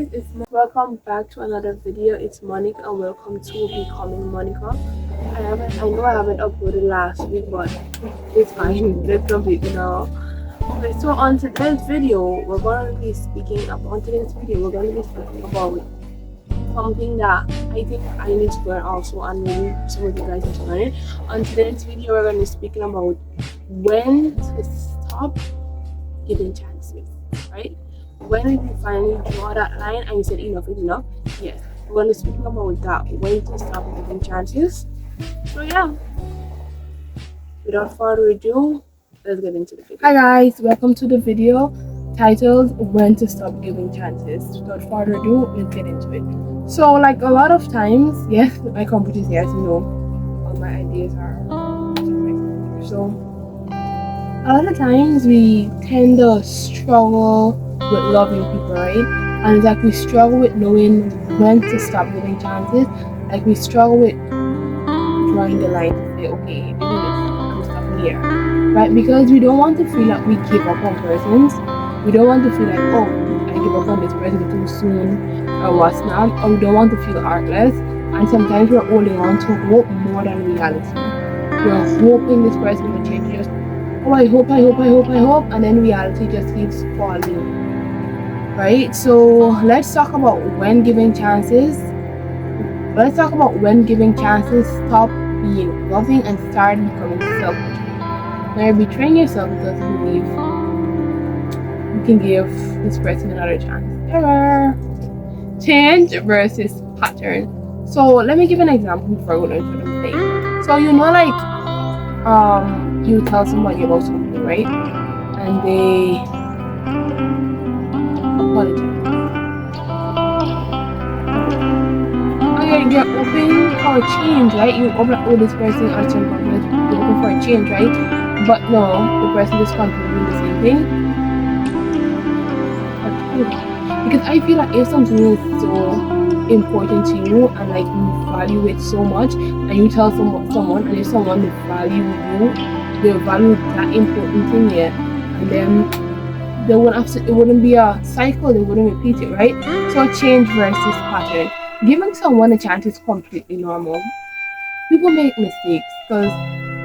guys, welcome back to another video. It's Monica and welcome to Becoming Monica. I know I haven't uploaded last week, but it's fine. Let's complete now. Okay, so on today's video, we're going to be speaking about something that I think I need to learn also, and maybe some of you guys need to learn it. On today's video, we're going to be speaking about when to stop giving chances, right? When you finally draw that line and you said enough is enough, yes, we're going to speak about that, when to stop giving chances. So yeah, without further ado, let's get into the video. Hi guys, welcome to the video titled when to stop giving chances. Without further ado, let's get into it. So like a lot of times, yes, my computer's here, as you know, all my ideas are so a lot of times we tend to struggle with loving people, right? And it's like we struggle with knowing when to stop giving chances. Like we struggle with drawing the line to say, okay, I'm stopping here, right? Because we don't want to feel like we give up on persons. We don't want to feel like, oh, I give up on this person too soon or what's not. Or we don't want to feel heartless. And sometimes we're holding on to hope more than reality. We're hoping this person will change. Just, oh, I hope, and then reality just keeps falling. Right, so let's talk about when giving chances. Let's talk about when giving chances stop being loving and start becoming selfish. Now you're betraying yourself because you believe you can give this person another chance. Error. Change versus pattern. So let me give an example before I go into the thing. So you know, like you tell somebody about something, right? And they apologize. You're open for a change, right? You open up with this person on some point, you're open for a change, right? But no, the person just continues doing the same thing. Because I feel like if something is so important to you and like you value it so much, and you tell someone, and if someone value you, they value that important thing, yeah, and then it wouldn't be a cycle, they wouldn't repeat it, right? So change versus pattern. Giving someone a chance is completely normal. People make mistakes because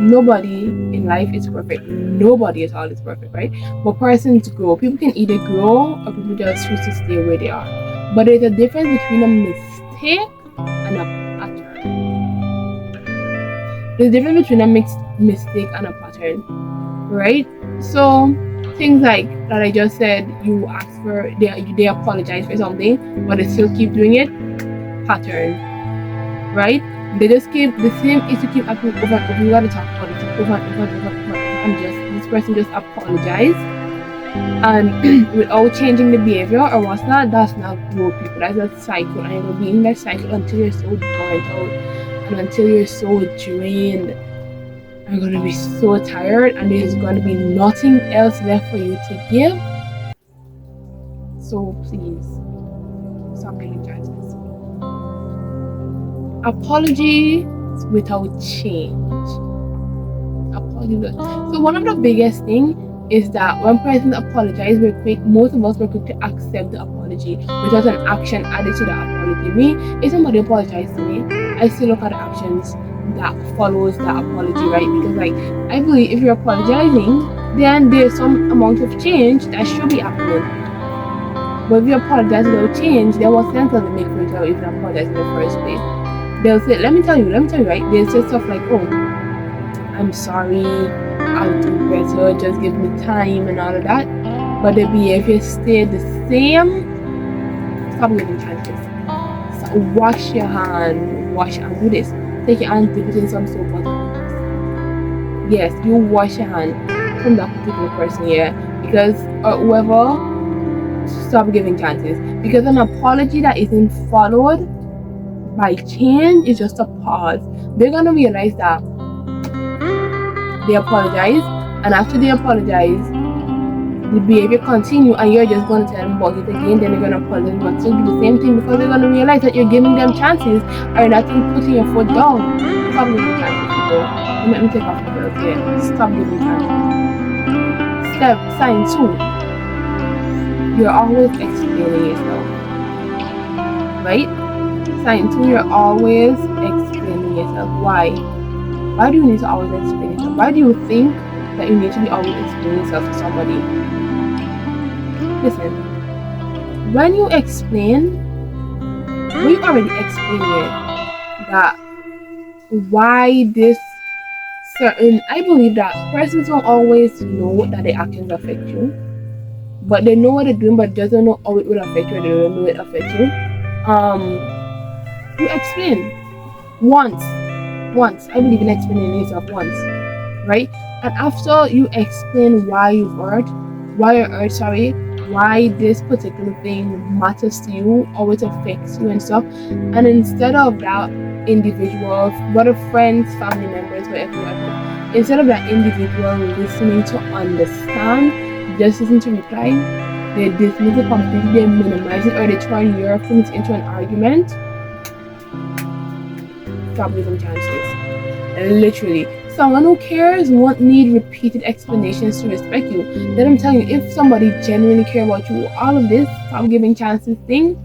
nobody in life is perfect. Nobody at all is perfect, right? But persons grow. People can either grow or people just choose to stay where they are. But there's a difference between a mistake and a pattern. There's a difference between a mistake and a pattern, right? So things like that I just said, you ask for, they apologize for something, but they still keep doing it. Pattern, right? They just keep the same issue keep happening over and over. You gotta talk about it over and over, and just this person just apologize and without changing the behavior or what's not. That's not growth, people. That's a cycle, and you'll be in that cycle until you're so burnt out and until you're so drained. You're gonna be so tired, and there's gonna be nothing else left for you to give. So please stop giving chances. Apology without change. Apology. So one of the biggest things is that when persons apologize, most of us were quick to accept the apology without an action added to the apology. If somebody apologizes to me, I still look at the actions that follows the apology, right? Because like I believe if you're apologizing, then there's some amount of change that should be happening. But if you apologize without change, then what sense does it make for you to even apologize in the first place? They'll say, let me tell you, right? They'll say stuff like, oh, I'm sorry, I'll do better, just give me time and all of that. But the behavior stay the same. Stop giving chances. So wash your hand, do this. Take your hand, dip it in some soap water. Yes, you wash your hand from that particular person here, because whoever, stop giving chances. Because an apology that isn't followed by change is just a pause. They're gonna realize that they apologize, and after they apologize, the behavior continue, and you're just gonna tell them about it again. Then they're gonna apologize, but still do the same thing, because they're gonna realize that you're giving them chances or not putting your foot down. Stop giving chances, people. Let me take off the belt here. Stop giving chances. Sign 2. You're always explaining yourself. right? Sign two, you're always explaining yourself. Why? Why do you need to always explain yourself? Why do you think that you need to be always explaining yourself to somebody? Listen, when you explain, we already explained it that why this certain, I believe that persons don't always know that their actions affect you, but they know what they're doing, but just don't know how it will affect you, or they don't know it affect you. You explain once. I believe in explaining yourself once, right? And after you explain why you're hurt, sorry, why this particular thing matters to you, or it affects you and stuff, and instead of that individual, whether friends, family members, whatever, instead of that individual listening to understand, just listen to reply, they dismiss it completely, they minimize it, or they turn your feelings into an argument. Stop giving chances. Literally. Someone who cares won't need repeated explanations to respect you. Then I'm telling you, if somebody genuinely care about you, all of this stop giving chances thing,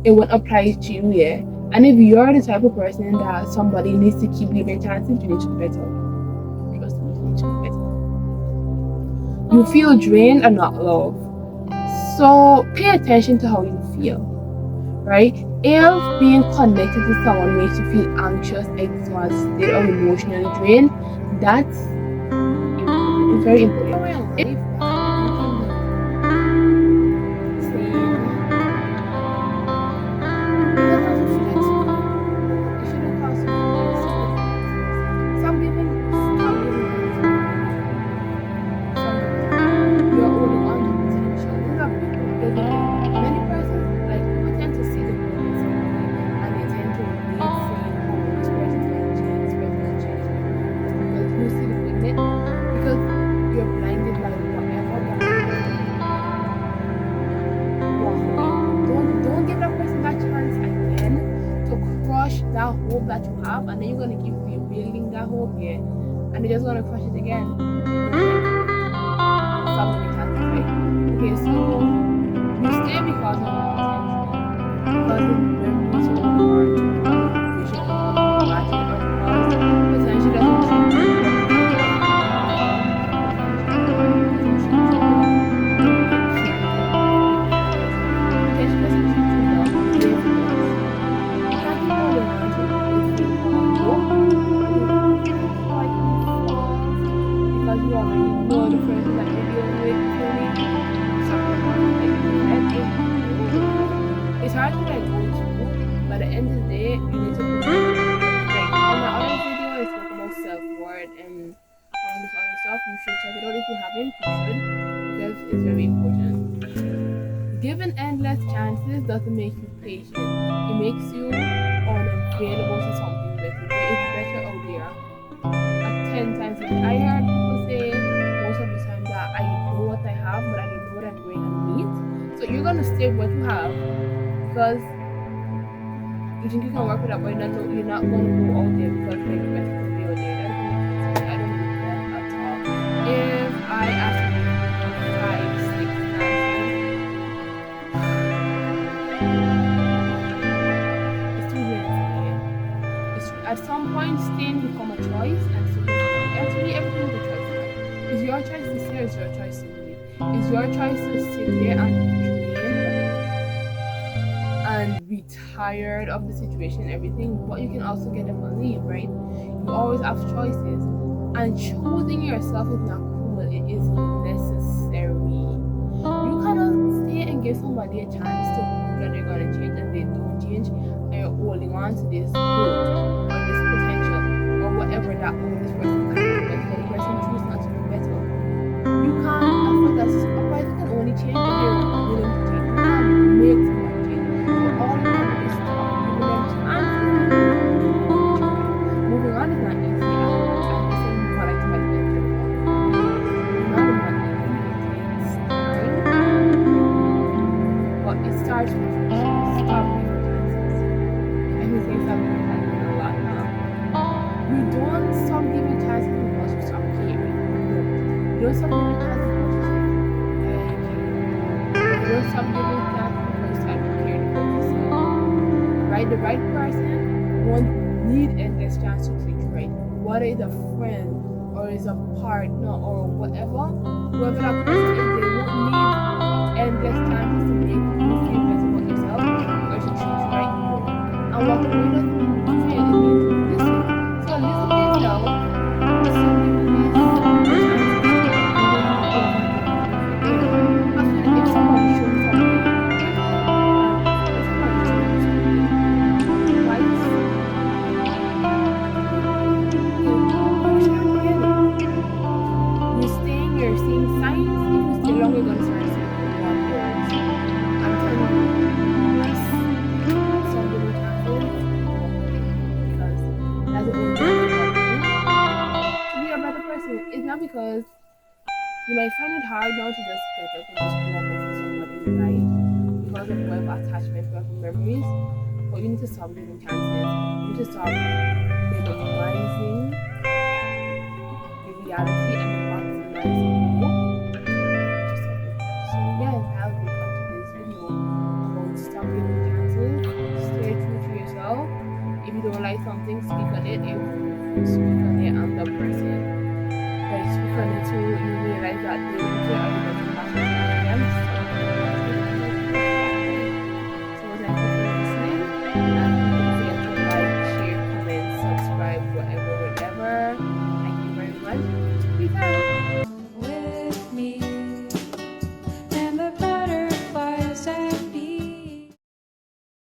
it won't apply to you, yeah. And if you're the type of person that somebody needs to keep giving chances, you need to be better. Trust me, you need to be better. You feel drained and not loved. So pay attention to how you feel, right? If being connected to someone makes you feel anxious, exhausted, or emotionally drained, that's very important. If that hope that you have, and then you're gonna keep rebuilding that hope, yeah, and you're just gonna crush it again. Stop giving chances, right? Okay, so you stay because of the potential, because the memories you want to vision of matching, or because potential doesn't change you. It's hard to like go through, but at the end of the day, you need to put like on the other video I spoke about self-worth and all this other stuff. You should check it out if you haven't, you should, because it's very important. Giving endless chances doesn't make you patient. It makes you unavailable to something better. There is better out there. At 10 times I heard people say most of the time that I know what I have, but I don't know what I'm going to need. So you're gonna stay with what you have because you think you can work with that, but you're not gonna go out there because like the best will be out there. I don't believe that at all. If I ask you 5, 6 answers, it's too late. It's at some point staying become a choice, and so actually everything is a choice. It's your choice to stay, it's your choice to leave. It's your choice to sit there and be drained and be tired of the situation and everything, but you can also get up and leave, right? You always have choices, and choosing yourself is not cool, it is necessary. You cannot stay and give somebody a chance to prove that they're gonna change and they don't change, and you're holding on to this hope or this potential or whatever that this person can do, but the person chooses not to do better. You can't afford that. A person can only change if they're willing to change. You can't make somebody change. So all you can do is stop giving them chances. Moving on is not easy. I'm the same for like somebody else. Not easy. It takes time, but it starts with stop giving chances. I can say stop giving chances a lot now. You don't stop giving chances because you stop caring. You don't stop giving chances because you say, you don't stop giving chances because you start caring about yourself. right person won't need endless chance to treat you right. Whether it's a friend or is a partner or whatever, whoever that person is, they won't need endless chances to make you feel better about yourself or to treat you right. No. And what does it mean to fail? It means listen. So listen to yourself. Some people miss chances to win over I feel like if someone shows you something, if someone shows you something twice, you try again. You're seeing signs. If you stay long, you're gonna start seeing wonders. I'm telling you, miss some little chances because that's the only thing you can do to be a better person. It's not because you might find it hard now to just get up and just walk up to somebody in life because of whatever attachment, whatever memories. But you need to stop giving chances. You need to stop minimizing the reality and maximizing hope. So yes, I'll be on today's video about stop giving chances. Stay true to yourself. If you don't like something, speak on it. If you speak on it, I'm the person. But speak on it too, you realize that they don't care or they don't have passion for them.